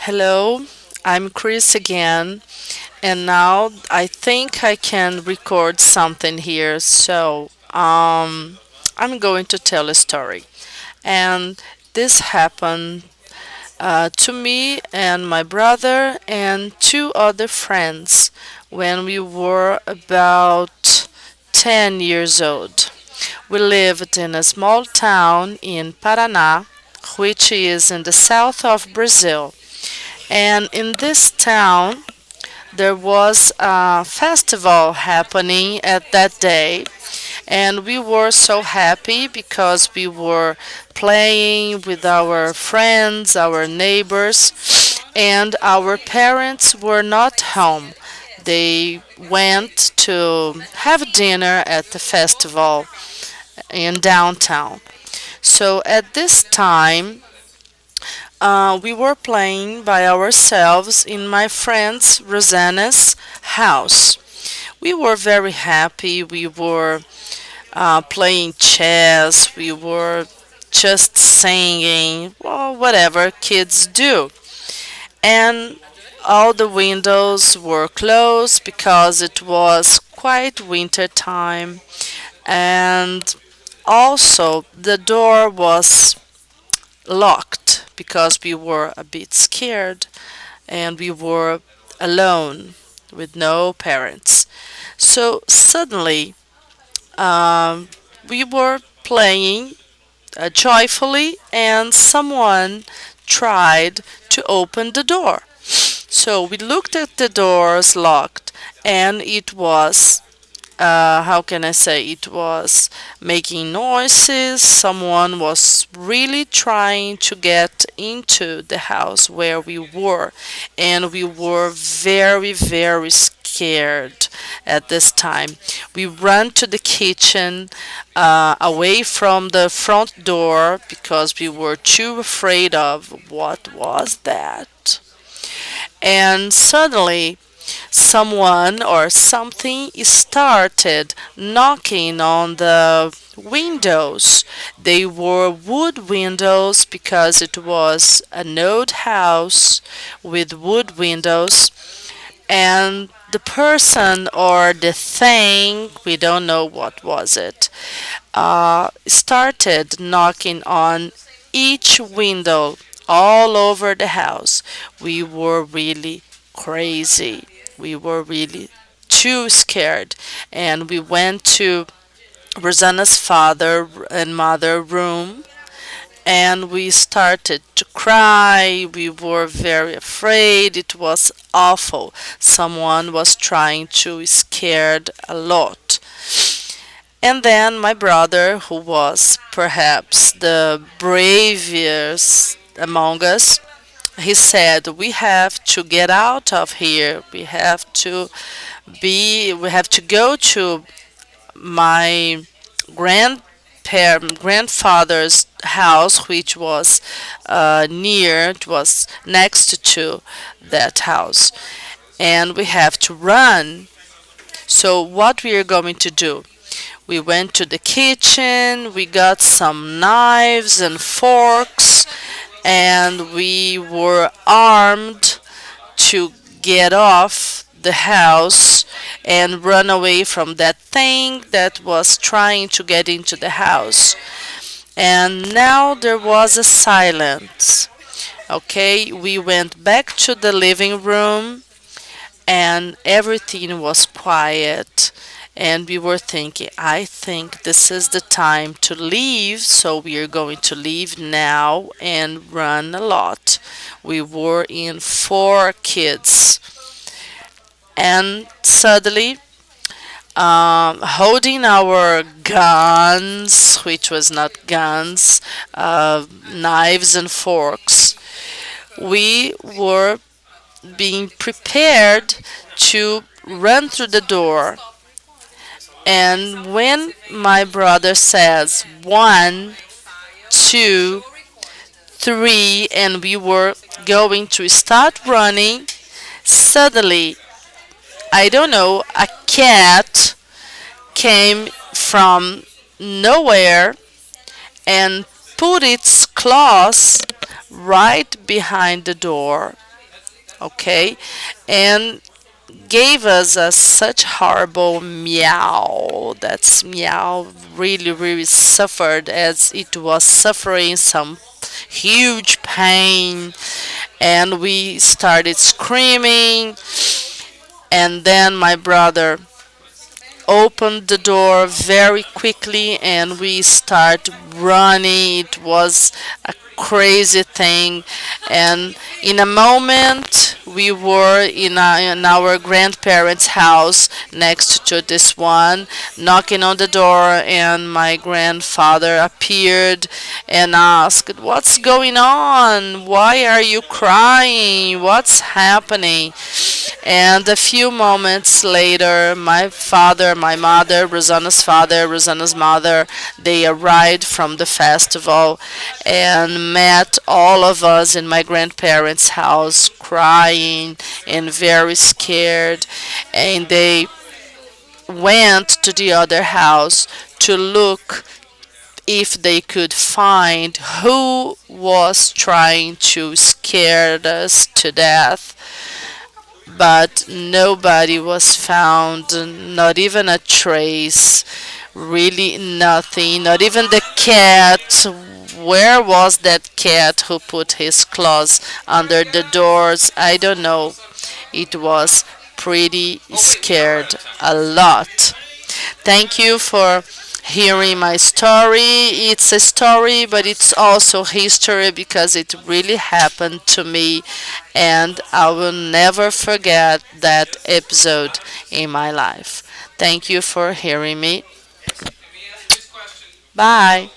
Hello, I'm Chris again, and now I think I can record something here. I'm going to tell a story, and this happened to me and my brother and two other friends when we were about 10 years old. We lived in a small town in Paraná, which is in the south of Brazil. And in this town, there was a festival happening at that day, and we were so happy because we were playing with our friends, our neighbors, and our parents were not home. They went to have dinner at the festival in downtown. So at this time, we were playing by ourselves in my friend's Rosanna's house. We were very happy. We were playing chess. We were just singing, well, whatever kids do. And all the windows were closed because it was quite winter time. And also, the door was locked because we were a bit scared and we were alone with no parents. So suddenly, um, we were playing joyfully, and someone tried to open the door. So we looked at the doors locked, and it was how can I say, it was making noises. Someone was really trying to get into the house where we were, and we were very, very scared at this time. We ran to the kitchen away from the front door because we were too afraid of what was that. And suddenly, someone or something started knocking on the windows. They were wood windows because it was an old house with wood windows. And the person or the thing, we don't know what was it, started knocking on each window all over the house. We were really crazy. We were really too scared. And we went to Rosanna's father and mother room, and we started to cry. We were very afraid. It was awful. Someone was trying to scared a lot. And then my brother, who was perhaps the bravest among us, he said, "We have to get out of here. We have to go to my grandfather's house, which was it was next to that house, and we have to run. So what we are going to do?" We went to the kitchen, we got some knives and forks, and we were armed to get off the house and run away from that thing that was trying to get into the house. And now there was a silence. Okay, we went back to the living room and everything was quiet. And we were thinking, I think this is the time to leave, so we are going to leave now and run a lot. We were in four kids, and suddenly, holding our guns, which was not guns, knives and forks, we were being prepared to run through the door. And when my brother says one, two, three, and we were going to start running, suddenly, I don't know, a cat came from nowhere and put its claws right behind the door. okay, and gave us a such horrible meow. That's meow really, really suffered as it was suffering some huge pain, and we started screaming. And then my brother opened the door very quickly and we start running. It was a crazy thing, and in a moment we were in our grandparents house next to this one, knocking on the door, and my grandfather appeared and asked, "What's going on? Why are you crying? What's happening?" And a few moments later, my father, my mother, Rosanna's mother, they arrived from the festival and met all of us in my grandparents' house crying and very scared. And they went to the other house to look if they could find who was trying to scare us to death, but nobody was found, not even a trace, really nothing, not even the cat. Where was that cat who put his claws under the doors? I don't know. It was pretty scared a lot. Thank you for hearing my story. It's a story, but it's also history because it really happened to me, and I will never forget that episode in my life. Thank you for hearing me. Bye.